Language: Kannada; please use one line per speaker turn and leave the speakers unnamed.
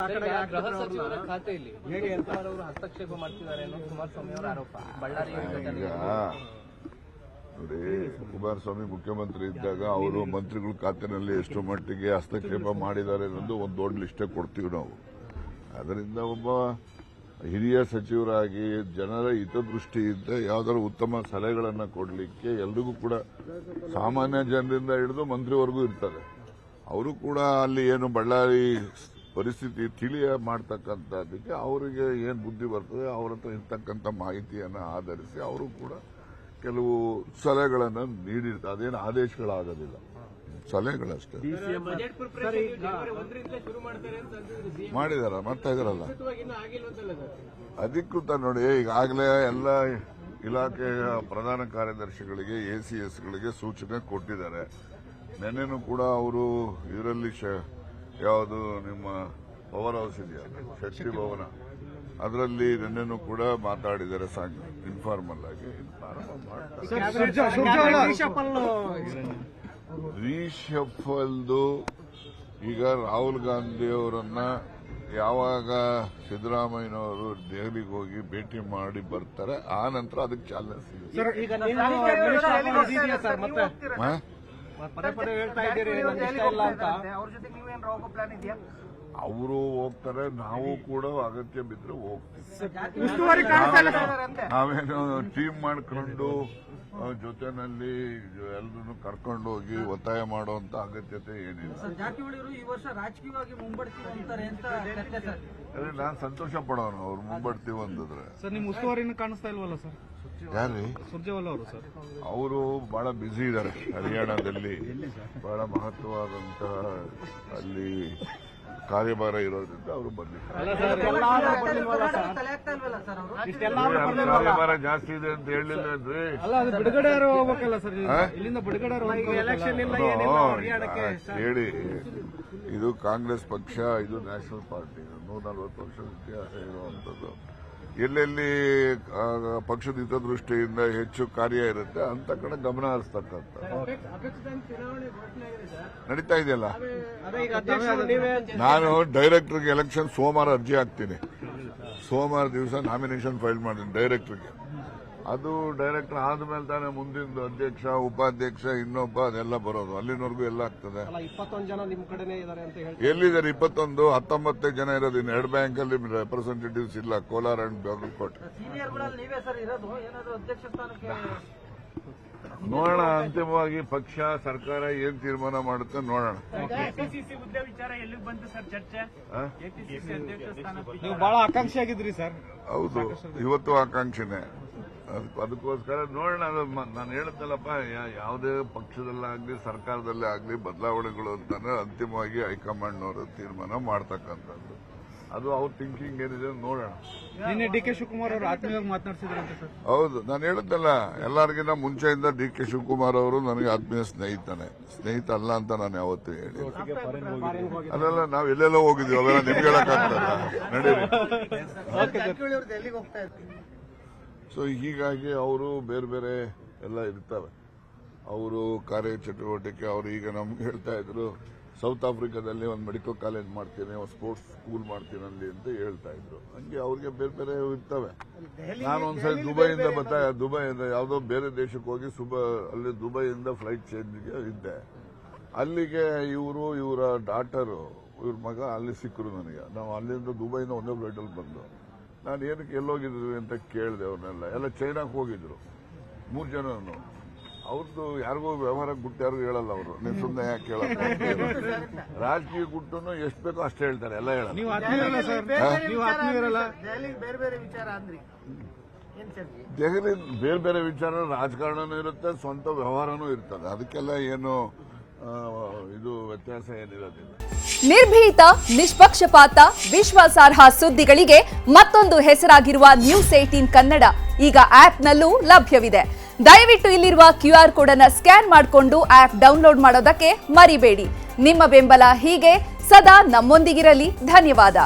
ಗೃಹ ಸಚಿವರ ಖಾತೆಯಲ್ಲಿ ಹೇಗೆ ಅವರು ಹಸ್ತಕ್ಷೇಪ ಮಾಡ್ತಿದ್ದಾರೆ ಅನ್ನೋ ಕುಮಾರಸ್ವಾಮಿ ಅವರ ಆರೋಪ. ಬಳ್ಳಾರಿ
ನೋಡಿ, ಕುಮಾರಸ್ವಾಮಿ ಮುಖ್ಯಮಂತ್ರಿ ಇದ್ದಾಗ ಅವರು ಮಂತ್ರಿಗಳ ಖಾತೆನಲ್ಲಿ ಎಷ್ಟು ಮಟ್ಟಿಗೆ ಹಸ್ತಕ್ಷೇಪ ಮಾಡಿದ್ದಾರೆ ಅನ್ನೋದು ಒಂದು ದೊಡ್ಡ ಲಿಸ್ಟೇ ಕೊಡ್ತೀವಿ ನಾವು. ಅದರಿಂದ ಒಬ್ಬ ಹಿರಿಯ ಸಚಿವರಾಗಿ ಜನರ ಹಿತದೃಷ್ಟಿಯಿಂದ ಯಾವ್ದಾದ್ರು ಉತ್ತಮ ಸಲಹೆಗಳನ್ನು ಕೊಡಲಿಕ್ಕೆ ಎಲ್ರಿಗೂ ಕೂಡ ಸಾಮಾನ್ಯ ಜನರಿಂದ ಹಿಡಿದು ಮಂತ್ರಿವರೆಗೂ ಇರ್ತಾರೆ. ಅವರು ಕೂಡ ಅಲ್ಲಿ ಏನು ಬಳ್ಳಾರಿ ಪರಿಸ್ಥಿತಿ ತಿಳಿಯ ಮಾಡ್ತಕ್ಕಂಥದ್ದಕ್ಕೆ ಅವರಿಗೆ ಏನು ಬುದ್ಧಿ ಬರ್ತದೆ ಅವ್ರ ಹತ್ರ ಇರ್ತಕ್ಕಂಥ ಮಾಹಿತಿಯನ್ನು ಆಧರಿಸಿ ಅವರು ಕೂಡ ಕೆಲವು ಸಲಹೆಗಳನ್ನು ನೀಡಿರ್ತಾರೆ. ಅದೇನು ಆದೇಶಗಳಾಗೋದಿಲ್ಲ, ಸಲಹೆಗಳಷ್ಟೇ. ಮಾಡಿದಾರ, ಮಾಡ್ತಾ ಇದಾರಲ್ಲ ಅಧಿಕೃತ. ನೋಡಿ, ಈಗಾಗಲೇ ಎಲ್ಲ ಇಲಾಖೆಯ ಪ್ರಧಾನ ಕಾರ್ಯದರ್ಶಿಗಳಿಗೆ ಎಸಿಎಸ್ಗಳಿಗೆ ಸೂಚನೆ ಕೊಟ್ಟಿದ್ದಾರೆ. ನೆನ್ನೆನೂ ಕೂಡ ಅವರು ಇದರಲ್ಲಿ ಯಾವುದು ನಿಮ್ಮ ಪವರ್ ಹೌಸ್ ಇದೆಯಾ, ಶಕ್ತಿ ಭವನ, ಅದರಲ್ಲಿ ನಿನ್ನೆನೂ ಕೂಡ ಮಾತಾಡಿದ್ದಾರೆ. ಇನ್ಫಾರ್ಮಲ್ ಆಗಿ ರೀಶಫಲ್ದು ಈಗ ರಾಹುಲ್ ಗಾಂಧಿ ಅವರನ್ನ ಯಾವಾಗ ಸಿದ್ದರಾಮಯ್ಯನವರು ದೆಹಲಿಗೆ ಹೋಗಿ ಭೇಟಿ ಮಾಡಿ ಬರ್ತಾರೆ, ಆ ನಂತರ ಅದಕ್ಕೆ ಚಾಲನೆ ಸಿಗುತ್ತೆ. ಅವರು ಹೋಗ್ತಾರೆ, ನಾವು ಕೂಡ ಅಗತ್ಯ ಬಿದ್ರೆ ಹೋಗ್ತೀವಿ. ನಾವೇನು ಟೀಮ್ ಮಾಡ್ಕೊಂಡು ಜೊತೆನಲ್ಲಿ ಎಲ್ಲರನ್ನು ಕರ್ಕೊಂಡು ಹೋಗಿ ಒತ್ತಾಯ ಮಾಡುವಂತ ಅಗತ್ಯತೆ ಏನಿಲ್ಲ.
ಜಾರಕಿಹೊಳಿ ಈ ವರ್ಷ ರಾಜಕೀಯವಾಗಿ ಮುಂಬಡ್ತೀವಿ ಅಂತಾರೆ ಅಂತ.
ನಾನು ಸಂತೋಷ ಪಡೋನು ಅವ್ರು ಮುಂಬಡ್ತೀವಿ ಅಂದಿದ್ರೆ.
ಸರ್, ನಿಮ್ ಉಸ್ತುವಾರಿನ ಕಾಣಿಸ್ತಾ ಇಲ್ವಲ್ಲ ಸರ್?
ಯಾರ್ರಿ?
ಸುರ್ಜೇವಾಲಾ ಅವರು ಸರ್.
ಅವರು ಬಹಳ ಬ್ಯುಸಿ ಇದ್ದಾರೆ ಹರಿಯಾಣದಲ್ಲಿ. ಬಹಳ ಮಹತ್ವವಾದಂತಹ ಅಲ್ಲಿ ಕಾರ್ಯಭಾರ ಇರೋದ್ರಿಂದ ಅವರು ಬಂದಿದ್ದಾರೆ. ಕಾರ್ಯಭಾರ ಜಾಸ್ತಿ ಇದೆ ಅಂತ ಹೇಳಿಲ್ಲ ಅಂದ್ರೆ
ಬಿಡುಗಡೆ ಹೋಗ್ಬೇಕಲ್ಲ ಸರ್, ಇಲ್ಲಿಂದ ಬಿಡುಗಡೆ
ಹೇಳಿ. ಇದು ಕಾಂಗ್ರೆಸ್ ಪಕ್ಷ, ಇದು ನ್ಯಾಷನಲ್ ಪಾರ್ಟಿ, 140 ವರ್ಷದ ಇತಿಹಾಸ ಇರುವಂತದ್ದು. ಎಲ್ಲೆಲ್ಲಿ ಪಕ್ಷದ ಹಿತದೃಷ್ಟಿಯಿಂದ ಹೆಚ್ಚು ಕಾರ್ಯ ಇರುತ್ತೆ ಅಂತ ಕಡೆ ಗಮನ ಹರಿಸ್ತಕ್ಕಂಥ ನಡೀತಾ ಇದೆಯಲ್ಲ. ನಾನು ಡೈರೆಕ್ಟರ್ಗೆ ಎಲೆಕ್ಷನ್ ಸೋಮವಾರ ಅರ್ಜಿ ಹಾಕ್ತೀನಿ. ಸೋಮವಾರ ದಿವಸ ನಾಮಿನೇಷನ್ ಫೈಲ್ ಮಾಡ್ತೀನಿ ಡೈರೆಕ್ಟರ್ಗೆ. ಅದು ಡೈರೆಕ್ಟರ್ ಆದ್ಮೇಲೆ ತಾನೇ ಮುಂದಿನ ಅಧ್ಯಕ್ಷ, ಉಪಾಧ್ಯಕ್ಷ, ಇನ್ನೊಬ್ಬ ಅದೆಲ್ಲ ಬರೋದು. ಅಲ್ಲಿನವರೆಗೂ ಎಲ್ಲ ಆಗ್ತದೆ.
21 ಜನ ನಿಮ್ ಕಡೆನೇ ಇದ್ದಾರೆ ಅಂತ ಹೇಳಿ.
ಎಲ್ಲಿದ್ದಾರೆ? 19 ಜನ ಇರೋದು. ಇನ್ನು 2 ಬ್ಯಾಂಕ್ ಅಲ್ಲಿ ರೆಪ್ರೆಸೆಂಟೇಟಿವ್ಸ್ ಇಲ್ಲ, ಕೋಲಾರ ಅಂಡ್ ಬಾಗಲಕೋಟೆ. ನೋಡೋಣ, ಅಂತಿಮವಾಗಿ ಪಕ್ಷ ಸರ್ಕಾರ ಏನ್ ತೀರ್ಮಾನ ಮಾಡುತ್ತೆ ನೋಡೋಣ.
ಕೆಪಿಸಿಸಿ ಹುದ್ದೆ ವಿಚಾರ ಎಲ್ಲಿಗೆ ಬಂತು ಸರ್ ಚರ್ಚೆ? ಕೆಪಿಸಿಸಿ ಅಧ್ಯಕ್ಷ ಸ್ಥಾನ
ನೀವು ಬಹಳ ಆಕಾಂಕ್ಷಿ ಆಗಿದ್ರಿ ಸರ್.
ಹೌದು, ಇವತ್ತು ಆಕಾಂಕ್ಷಿನೇ. ಅದಕ್ಕೋಸ್ಕರ ನೋಡೋಣ. ನಾನು ಹೇಳುತ್ತಲ್ಲಪ್ಪ, ಯಾವುದೇ ಪಕ್ಷದಲ್ಲಾಗ್ಲಿ ಸರ್ಕಾರದಲ್ಲೇ ಆಗ್ಲಿ ಬದಲಾವಣೆಗಳು ಅಂತಂದ್ರೆ ಅಂತಿಮವಾಗಿ ಹೈಕಮಾಂಡ್ನವರು ತೀರ್ಮಾನ ಮಾಡ್ತಕ್ಕಂಥದ್ದು. ಅದು ಅವ್ರ ಥಿಂಕಿಂಗ್ ಏನಿದೆ ನೋಡೋಣ.
ನಿನ್ನೆ ಡಿ.ಕೆ. ಶಿವಕುಮಾರ್ ಅವರು ಆತ್ಮೀಯವಾಗಿ ಮಾತನಾಡಿಸಿದ್ರಂತೆ ಸರ್.
ಹೌದು, ನಾನು ಹೇಳುತ್ತಲ್ಲ, ಎಲ್ಲರಿಗಿಂತ ಮುಂಚೆಯಿಂದ ಡಿ.ಕೆ. ಶಿವಕುಮಾರ್ ಅವರು ನನಗೆ ಆತ್ಮೀಯ ಸ್ನೇಹಿತ ಅಲ್ಲ ಅಂತ ನಾನು ಯಾವತ್ತೂ ಹೇಳಿ. ಅದೆಲ್ಲ ನಾವು ಎಲ್ಲೆಲ್ಲ ಹೋಗಿದ್ವಿ, ಅವೆಲ್ಲ ನಿಮ್ಗೆ ಹೇಳಕ್ಕಾಗ್ತದ? ನಡೀರಿ. ಸೊ ಹೀಗಾಗಿ ಅವರು ಬೇರೆ ಬೇರೆ ಎಲ್ಲ ಇರ್ತವೆ. ಅವರು ಕಾರ್ಯಚಟುವಟಿಕೆ, ಅವರು ಈಗ ನಮ್ಗೆ ಹೇಳ್ತಾ ಇದ್ರು ಸೌತ್ ಆಫ್ರಿಕಾದಲ್ಲಿ ಒಂದು ಮೆಡಿಕಲ್ ಕಾಲೇಜ್ ಮಾಡ್ತೀನಿ, ಒಂದು ಸ್ಪೋರ್ಟ್ಸ್ ಸ್ಕೂಲ್ ಮಾಡ್ತೀನಿ ಅಲ್ಲಿ ಅಂತ ಹೇಳ್ತಾ ಇದ್ರು. ಹಂಗೆ ಅವ್ರಿಗೆ ಬೇರೆ ಬೇರೆ ಇರ್ತವೆ. ನಾನು ಒಂದ್ಸರಿ ದುಬೈಯಿಂದ ಯಾವುದೋ ಬೇರೆ ದೇಶಕ್ಕೆ ಹೋಗಿ ಅಲ್ಲಿ ದುಬೈಯಿಂದ ಫ್ಲೈಟ್ ಚೇಂಜ್ಗೆ ಇದ್ದೆ. ಅಲ್ಲಿಗೆ ಇವರ ಡಾಟರು, ಇವ್ರ ಮಗ ಅಲ್ಲಿ ಸಿಕ್ಕರು ನನಗೆ. ನಾವು ಅಲ್ಲಿಂದ ದುಬೈಯಿಂದ ಒಂದೇ ಫ್ಲೈಟಲ್ಲಿ ಬಂದು ನಾನು ಏನಕ್ಕೆ ಎಲ್ಲೋಗಿದ್ವಿ ಅಂತ ಕೇಳಿದೆ. ಅವ್ರನ್ನೆಲ್ಲ ಎಲ್ಲ ಚೈನಾಕ್ಕೆ ಹೋಗಿದ್ರು 3 ಜನನು. ಅವ್ರದ್ದು ಯಾರಿಗೂ ವ್ಯವಹಾರ ಗುಟ್ಟು ಯಾರಿಗೂ ಹೇಳಲ್ಲ ಅವರು. ನೀವು ಸುಮ್ಮನೆ ಯಾಕೆ ಹೇಳಲ್ಲ? ರಾಜಕೀಯ ಗುಟ್ಟನ್ನು ಎಷ್ಟು ಬೇಕೋ ಅಷ್ಟೇ ಹೇಳ್ತಾರೆ, ಎಲ್ಲ ಹೇಳಲ್ಲ. ದೆಹಲಿ ಬೇರೆ ಬೇರೆ ವಿಚಾರ, ರಾಜಕಾರಣನೂ ಇರುತ್ತೆ, ಸ್ವಂತ ವ್ಯವಹಾರನೂ ಇರ್ತದೆ. ಅದಕ್ಕೆಲ್ಲ ಏನು ಇದು ವ್ಯತ್ಯಾಸ ಏನಿರೋದಿಲ್ಲ.
ನಿರ್ಭೀತ, ನಿಷ್ಪಕ್ಷಪಾತ, ವಿಶ್ವಾಸಾರ್ಹ ಸುದ್ದಿಗಳಿಗೆ ಮತ್ತೊಂದು ಹೆಸರಾಗಿರುವ ನ್ಯೂಸ್ 18 ಕನ್ನಡ ಈಗ ಆಪ್ನಲ್ಲೂ ಲಭ್ಯವಿದೆ. ದಯವಿಟ್ಟು ಇಲ್ಲಿರುವ QR ಕೋಡ್ ಅನ್ನು ಸ್ಕ್ಯಾನ್ ಮಾಡಿಕೊಂಡು ಆಪ್ ಡೌನ್ಲೋಡ್ ಮಾಡೋದಕ್ಕೆ ಮರಿಬೇಡಿ. ನಿಮ್ಮ ಬೆಂಬಲ ಹೀಗೆ ಸದಾ ನಮ್ಮೊಂದಿಗಿರಲಿ. ಧನ್ಯವಾದ.